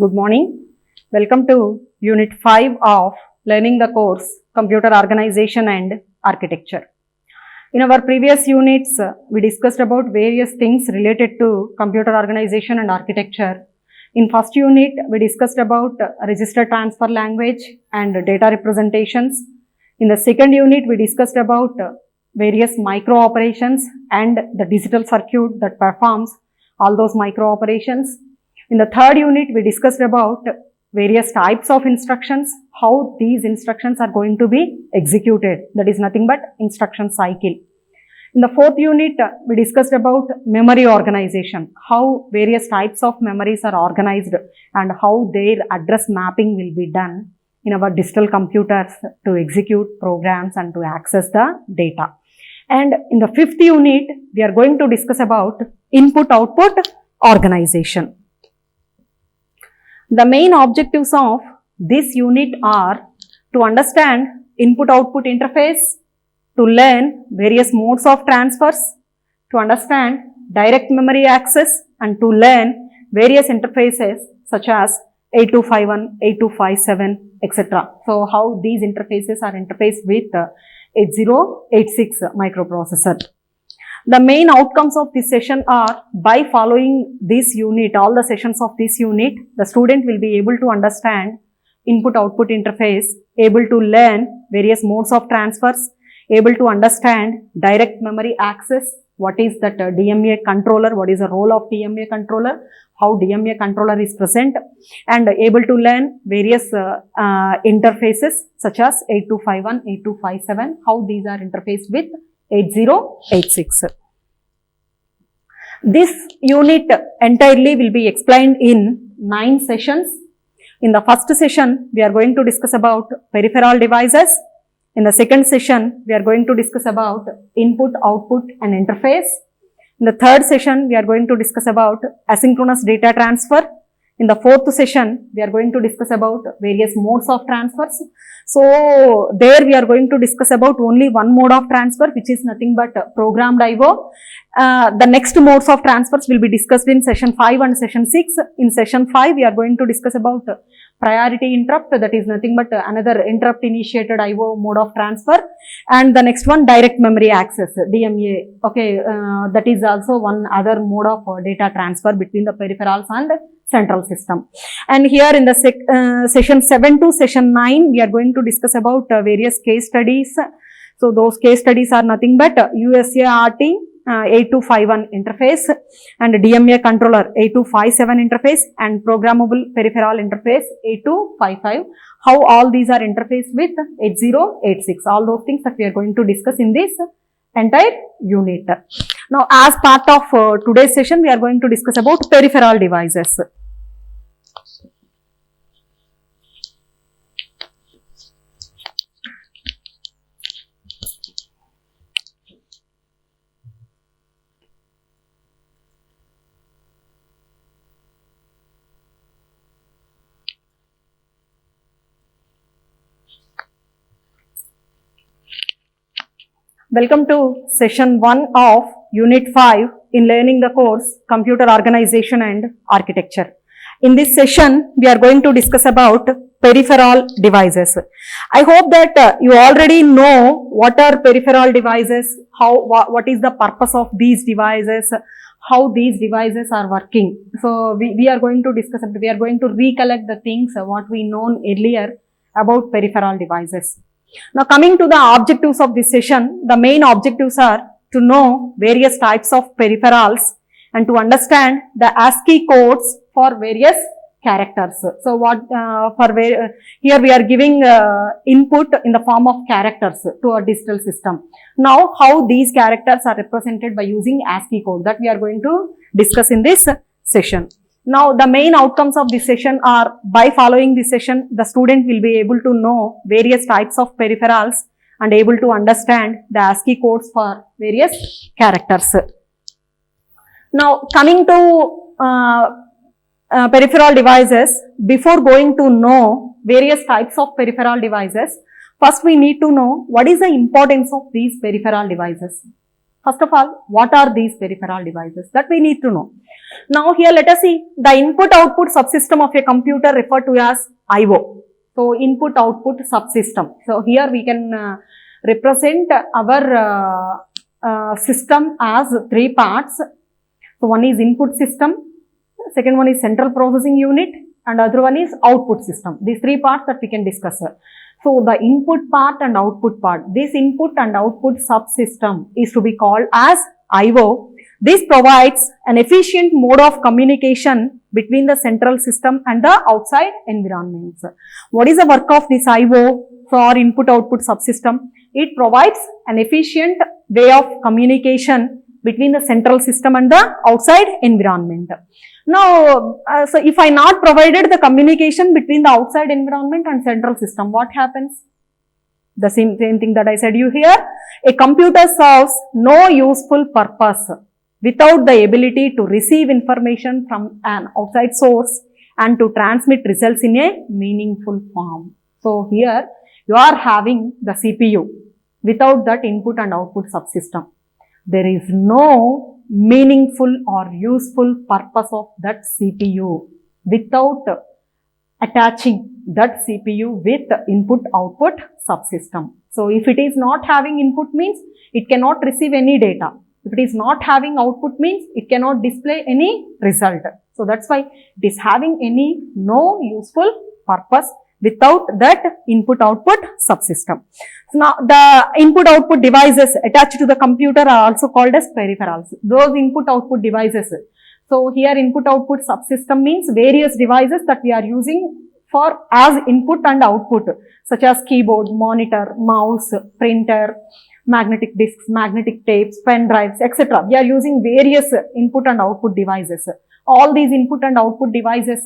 Good morning. Welcome to Unit 5 of Learning the course Computer Organization and Architecture. In our previous units, we discussed about various things related to computer organization and architecture. In first unit, we discussed about register transfer language and data representations. In the second unit, we discussed about various micro operations and the digital circuit that performs all those micro operations. In the third unit, we discussed about various types of instructions, how these instructions are going to be executed. That is nothing but instruction cycle. In the fourth unit, we discussed about memory organization, how various types of memories are organized and how their address mapping will be done in our digital computers to execute programs and to access the data. And in the fifth unit, we are going to discuss about input-output organization. The main objectives of this unit are to understand input-output interface, to learn various modes of transfers, to understand direct memory access, and to learn various interfaces such as 8251, 8257, etc. So, how these interfaces are interfaced with 8086 microprocessor. The main outcomes of this session are, by following this unit, all the sessions of this unit, the student will be able to understand input-output interface, able to learn various modes of transfers, able to understand direct memory access, what is that DMA controller, what is the role of DMA controller, how DMA controller is present, and able to learn various interfaces such as 8251, 8257, how these are interfaced with 8086. This unit entirely will be explained in 9 sessions. In the first session, we are going to discuss about peripheral devices. In the second session, we are going to discuss about input, output and interface. In the third session, we are going to discuss about asynchronous data transfer. In the fourth session, we are going to discuss about various modes of transfers. So, there we are going to discuss about only one mode of transfer, which is nothing but programmed I/O. The next modes of transfers will be discussed in session 5 and session 6. In session 5, we are going to discuss about priority interrupt, that is nothing but another interrupt initiated I/O mode of transfer. And the next one, direct memory access, DMA. Okay, that is also one other mode of data transfer between the peripherals and central system. And here in the session 7 to session 9, we are going to discuss about various case studies. So, those case studies are nothing but USART 8251 interface and DMA controller 8257 interface and programmable peripheral interface 8255. How all these are interfaced with 8086. All those things that we are going to discuss in this entire unit. Now, as part of today's session, we are going to discuss about peripheral devices. Welcome to session 1 of Unit 5 in learning the course Computer Organization and Architecture. In this session, we are going to discuss about peripheral devices. I hope that you already know what are peripheral devices, what is the purpose of these devices, how these devices are working. So, we are going to discuss, we are going to recollect the things what we known earlier about peripheral devices. Now, coming to the objectives of this session, the main objectives are to know various types of peripherals and to understand the ASCII codes for various characters. So, here we are giving input in the form of characters to our digital system. Now, how these characters are represented by using ASCII code, that we are going to discuss in this session. Now, the main outcomes of this session are, by following this session, the student will be able to know various types of peripherals and able to understand the ASCII codes for various characters. Now, coming to peripheral devices, before going to know various types of peripheral devices, first we need to know what is the importance of these peripheral devices. First of all, what are these peripheral devices? That we need to know. Now here let us see the input-output subsystem of a computer referred to as I/O. So input-output subsystem. So here we can represent our system as three parts. So one is input system, second one is central processing unit, and other one is output system. These three parts that we can discuss. So the input part and output part, this input and output subsystem is to be called as I/O. This provides an efficient mode of communication between the central system and the outside environments. What is the work of this I/O for input-output subsystem? It provides an efficient way of communication between the central system and the outside environment. Now, so if I not provided the communication between the outside environment and central system, what happens? The same thing that I said you here. A computer serves no useful purpose without the ability to receive information from an outside source and to transmit results in a meaningful form. So here you are having the CPU. Without that input and output subsystem, there is no meaningful or useful purpose of that CPU without attaching that CPU with input-output subsystem. So if it is not having input means it cannot receive any data. If it is not having output means it cannot display any result. So that's why it is having no useful purpose without that input-output subsystem. So now the input-output devices attached to the computer are also called as peripherals. Those input-output devices. So here input-output subsystem means various devices that we are using for as input and output, such as keyboard, monitor, mouse, printer, magnetic discs, magnetic tapes, pen drives, etc. We are using various input and output devices. All these input and output devices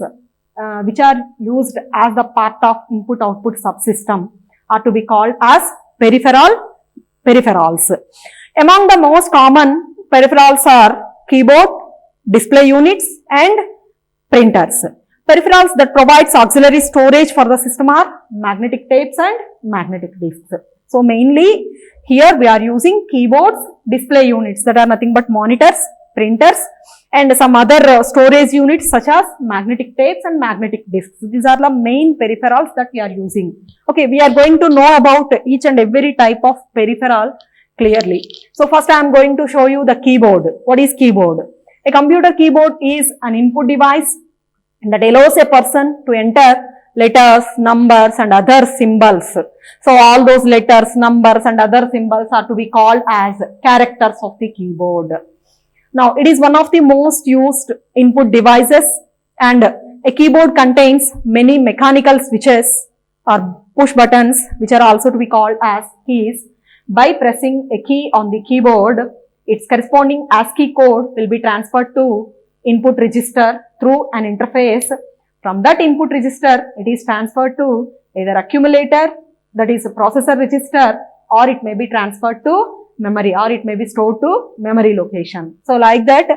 which are used as the part of input-output subsystem are to be called as peripherals. Among the most common peripherals are keyboard, display units and printers. Peripherals that provides auxiliary storage for the system are magnetic tapes and magnetic discs. So mainly here we are using keyboards, display units that are nothing but monitors, printers and some other storage units such as magnetic tapes and magnetic discs. These are the main peripherals that we are using. Okay, we are going to know about each and every type of peripheral clearly. So first I am going to show you the keyboard. What is keyboard? A computer keyboard is an input device that allows a person to enter letters, numbers and other symbols. So all those letters, numbers and other symbols are to be called as characters of the keyboard. Now, it is one of the most used input devices and a keyboard contains many mechanical switches or push buttons which are also to be called as keys. By pressing a key on the keyboard, its corresponding ASCII code will be transferred to input register through an interface. From that input register, it is transferred to either accumulator, that is a processor register, or it may be transferred to memory or it may be stored to memory location. So like that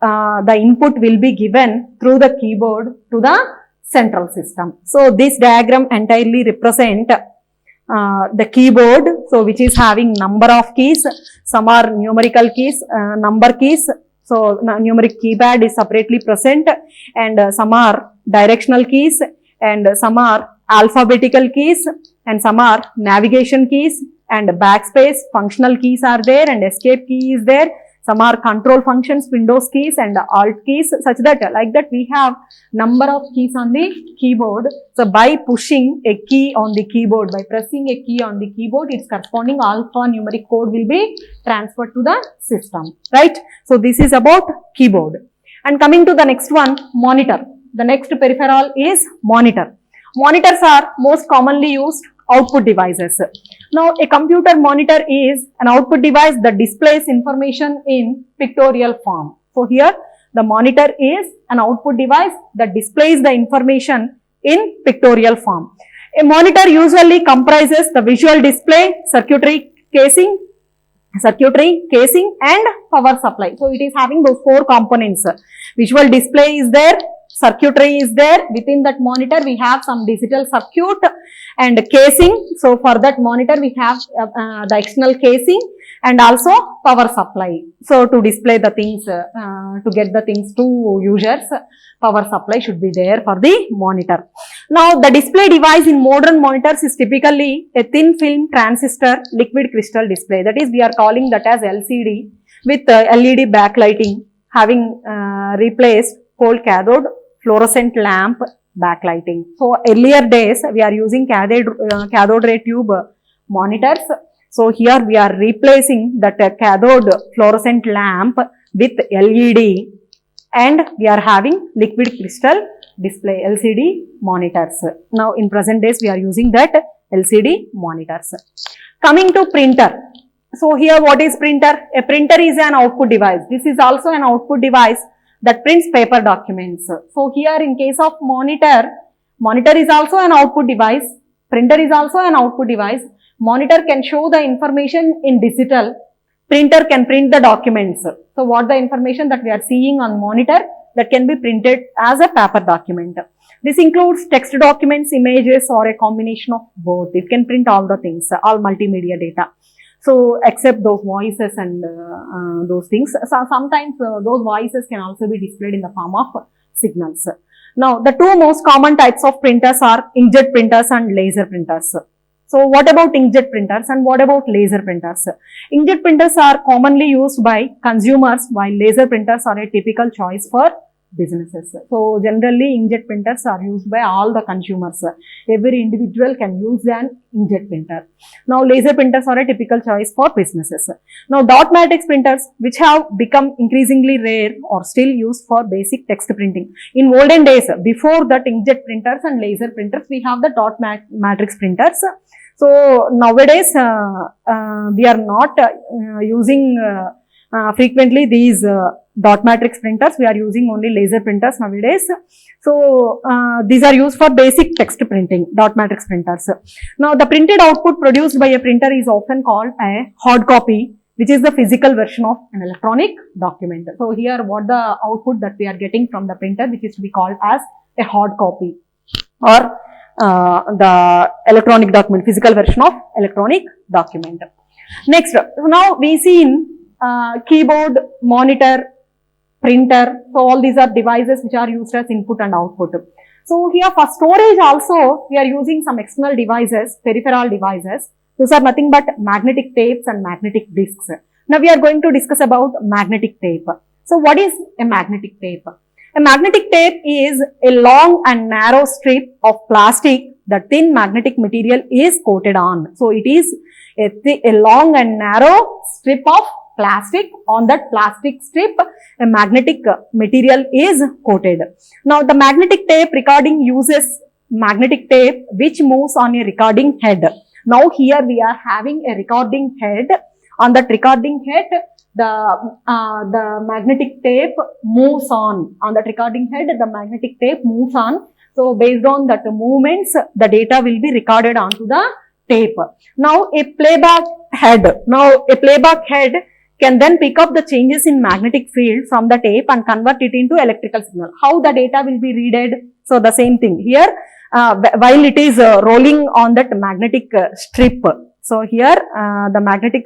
the input will be given through the keyboard to the central system. So this diagram entirely represent the keyboard, so which is having number of keys. Some are numerical keys, number keys. So numeric keypad is separately present and some are directional keys and some are alphabetical keys and some are navigation keys and backspace functional keys are there and escape key is there. Some are control functions, Windows keys and Alt keys, such that like that we have number of keys on the keyboard. So by pushing a key on the keyboard, by pressing a key on the keyboard, its corresponding alphanumeric code will be transferred to the system, right? So this is about keyboard. And coming to the next one, monitor. The next peripheral is monitor. Monitors are most commonly used output devices. Now, a computer monitor is an output device that displays information in pictorial form. So, here the monitor is an output device that displays the information in pictorial form. A monitor usually comprises the visual display, circuitry casing and power supply. So, it is having those four components. Visual display is there, circuitry is there. Within that monitor, we have some digital circuit and casing. So, for that monitor, we have the external casing and also power supply. So to display the things, to get the things to users, power supply should be there for the monitor. Now the display device in modern monitors is typically a thin film transistor liquid crystal display. That is, we are calling that as LCD with LED backlighting, having replaced cold cathode fluorescent lamp backlighting. So earlier days we are using cathode ray tube monitors. So here we are replacing that cathode fluorescent lamp with LED, and we are having liquid crystal display LCD monitors. Now in present days we are using that LCD monitors. Coming to printer. So here what is printer? A printer is an output device. This is also an output device that prints paper documents. So here in case of monitor is also an output device. Printer is also an output device. Monitor can show the information in digital. Printer can print the documents. So what the information that we are seeing on monitor, that can be printed as a paper document. This includes text documents, images, or a combination of both. It can print all the things, all multimedia data. So except those voices and those things. So sometimes those voices can also be displayed in the form of signals. Now the two most common types of printers are inkjet printers and laser printers. So what about inkjet printers and what about laser printers? Inkjet printers are commonly used by consumers, while laser printers are a typical choice for businesses. So generally inkjet printers are used by all the consumers. Every individual can use an inkjet printer. Now laser printers are a typical choice for businesses. Now dot matrix printers, which have become increasingly rare, are still used for basic text printing. In olden days, before that inkjet printers and laser printers, we have the dot matrix printers. So nowadays we are not using frequently these dot matrix printers. We are using only laser printers nowadays. So these are used for basic text printing, dot matrix printers. Now the printed output produced by a printer is often called a hard copy, which is the physical version of an electronic document. So here what the output that we are getting from the printer, which is to be called as a hard copy, or the electronic document, physical version of electronic document. Next, so now we see in keyboard, monitor, printer. So all these are devices which are used as input and output. So here for storage also we are using some external devices, peripheral devices. Those are nothing but magnetic tapes and magnetic discs. Now we are going to discuss about magnetic tape. So what is a magnetic tape? A magnetic tape is a long and narrow strip of plastic that thin magnetic material is coated on. So it is a long and narrow strip of plastic. On that plastic strip, a magnetic material is coated. Now the magnetic tape recording uses magnetic tape which moves on a recording head. Now here we are having a recording head. On that recording head, the magnetic tape moves on. On that recording head, the magnetic tape moves on. So based on that movements, the data will be recorded onto the tape. Now a playback head can then pick up the changes in magnetic field from the tape and convert it into electrical signal. How the data will be read? So the same thing here, while it is rolling on that magnetic strip. So here the magnetic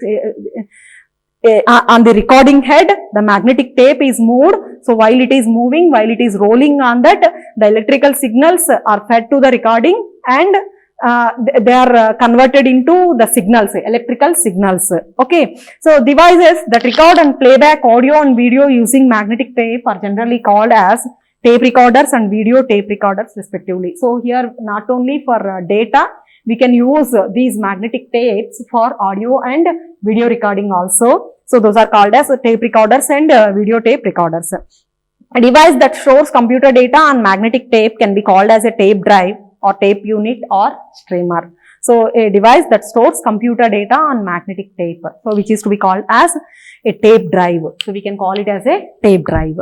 on the recording head, the magnetic tape is moved. So while it is moving, while it is rolling on that, the electrical signals are fed to the recording, and they are converted into the signals, electrical signals. Okay. So devices that record and playback audio and video using magnetic tape are generally called as tape recorders and video tape recorders respectively. So here not only for data, we can use these magnetic tapes for audio and video recording also. So those are called as tape recorders and video tape recorders. A device that stores computer data on magnetic tape can be called as a tape drive or tape unit or streamer. So a device that stores computer data on magnetic tape, so which is to be called as a tape drive. So we can call it as a tape drive.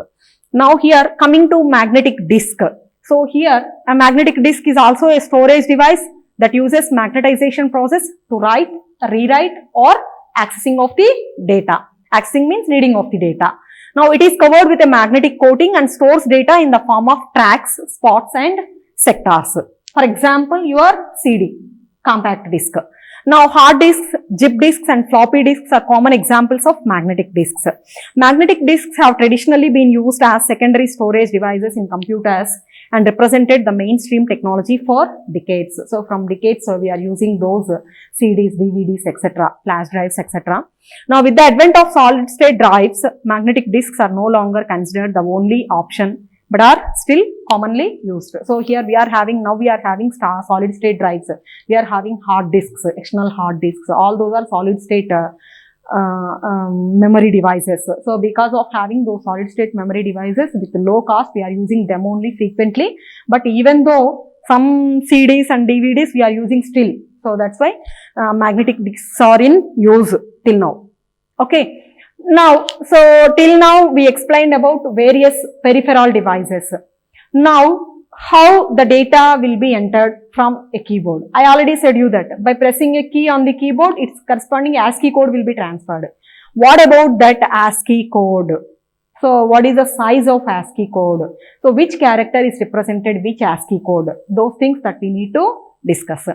Now here coming to magnetic disk. So here a magnetic disk is also a storage device that uses magnetization process to write, rewrite or accessing of the data. Accessing means reading of the data. Now it is covered with a magnetic coating and stores data in the form of tracks, spots and sectors. For example, your CD, compact disc. Now hard disks, zip disks and floppy disks are common examples of magnetic disks. Magnetic disks have traditionally been used as secondary storage devices in computers and represented the mainstream technology for decades. So from decades we are using those CDs, DVDs, etc., flash drives, etc. Now with the advent of solid state drives, magnetic disks are no longer considered the only option but are still commonly used. So here we are having solid state drives, we are having hard disks, external hard disks, all those are solid state memory devices. So because of having those solid state memory devices with low cost, we are using them only frequently, but even though some CDs and DVDs we are using still. So that's why magnetic disks are in use till now. Okay. Now, so till now we explained about various peripheral devices. Now, how the data will be entered from a keyboard. I already said you that by pressing a key on the keyboard, its corresponding ASCII code will be transferred. What about that ASCII code? So, what is the size of ASCII code? So, which character is represented which ASCII code? Those things that we need to discuss.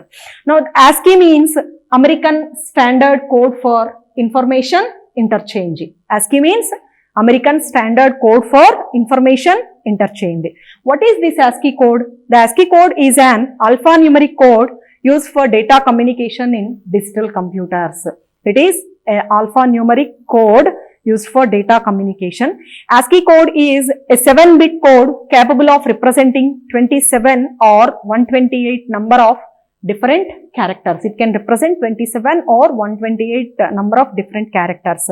Now, ASCII means American Standard Code for Information Interchange. ASCII means American Standard Code for Information Interchange. What is this ASCII code? The ASCII code is an alphanumeric code used for data communication in digital computers. It is an alphanumeric code used for data communication. ASCII code is a 7-bit code capable of representing 27 or 128 number of different characters. It can represent 27 or 128 number of different characters.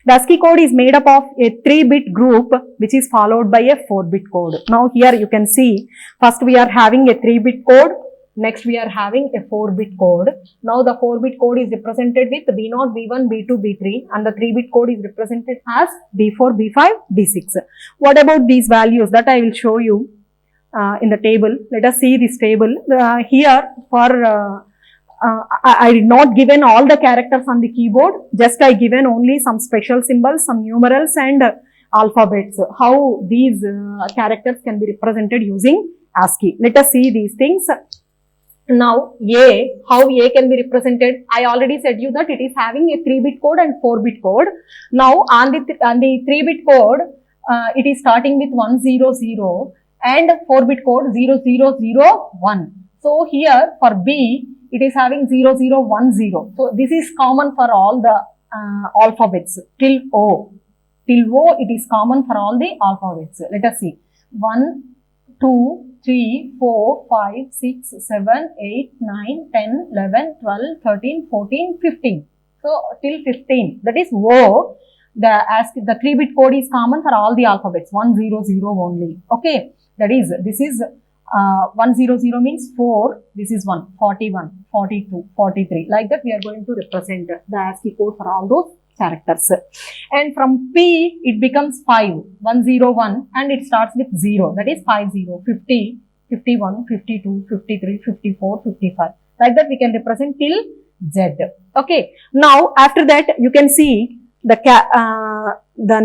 The ASCII code is made up of a 3-bit group which is followed by a 4-bit code. Now here you can see, first we are having a 3-bit code, next we are having a 4-bit code. Now the 4-bit code is represented with B0, B1, B2, B3 and the 3-bit code is represented as B4, B5, B6. What about these values? That I will show you in the table. Let us see this table. Here for I did not given all the characters on the keyboard, just I given only some special symbols, some numerals and alphabets, how these characters can be represented using ASCII. Let us see these things. Now A, how A can be represented? I already said you that it is having a 3-bit code and 4-bit code. Now on the 3-bit code, it is starting with 100 and 4-bit code 0001. So here for B, it is having 0010. So this is common for all the alphabets till O. Till O, it is common for all the alphabets. Let us see. 1, 2, 3, 4, 5, 6, 7, 8, 9, 10, 11, 12, 13, 14, 15. So till 15. That is O. The 3-bit code is common for all the alphabets. 100 only. Okay. That is, this is 100 means 4, this is 1, 41, 42, 43. Like that we are going to represent the ASCII code for all those characters. And from P, it becomes 5, 101 and it starts with 0. That is 50, 50, 51, 52, 53, 54, 55. Like that we can represent till Z. Okay. Now, after that you can see the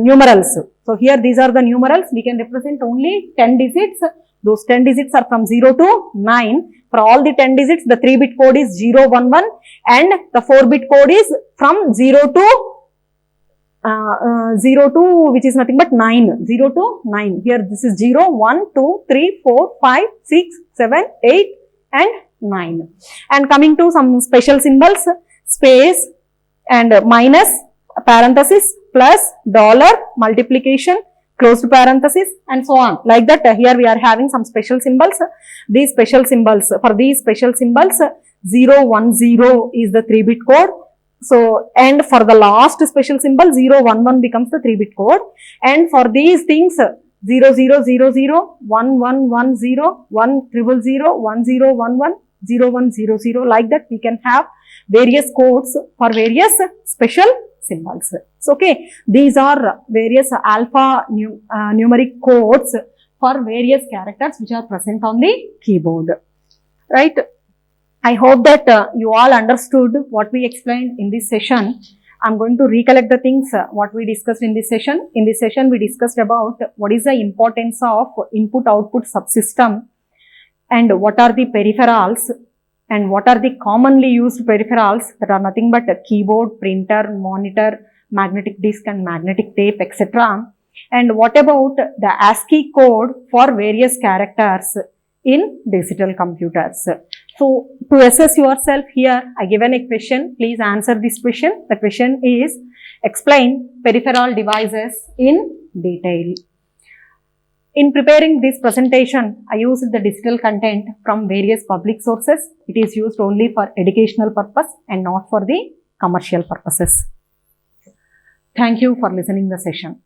numerals. So here these are the numerals. We can represent only 10 digits. Those 10 digits are from 0 to 9. For all the 10 digits, the 3-bit code is 011 and the 4-bit code is from 0 to which is nothing but 9. 0 to 9. Here this is 0, 1, 2, 3, 4, 5, 6, 7, 8 and 9. And coming to some special symbols, space and minus, parenthesis, plus, dollar, multiplication, closed parenthesis and so on. Like that here we are having some special symbols. These special symbols, for these special symbols 010 is the 3-bit code. So, and for the last special symbol 011 becomes the 3-bit code. And for these things 0000, 1110, 1000, 1011, 0100, like that we can have various codes for various special symbols. So, okay, these are various alpha numeric codes for various characters which are present on the keyboard, right? I hope that you all understood what we explained in this session. I'm going to recollect the things what we discussed in this session. In this session, we discussed about what is the importance of input-output subsystem and what are the peripherals and what are the commonly used peripherals that are nothing but a keyboard, printer, monitor, magnetic disc and magnetic tape, etc. And what about the ASCII code for various characters in digital computers? So, to assess yourself here, I given a question. Please answer this question. The question is, explain peripheral devices in detail. In preparing this presentation, I used the digital content from various public sources. It is used only for educational purpose and not for the commercial purposes. Thank you for listening the session.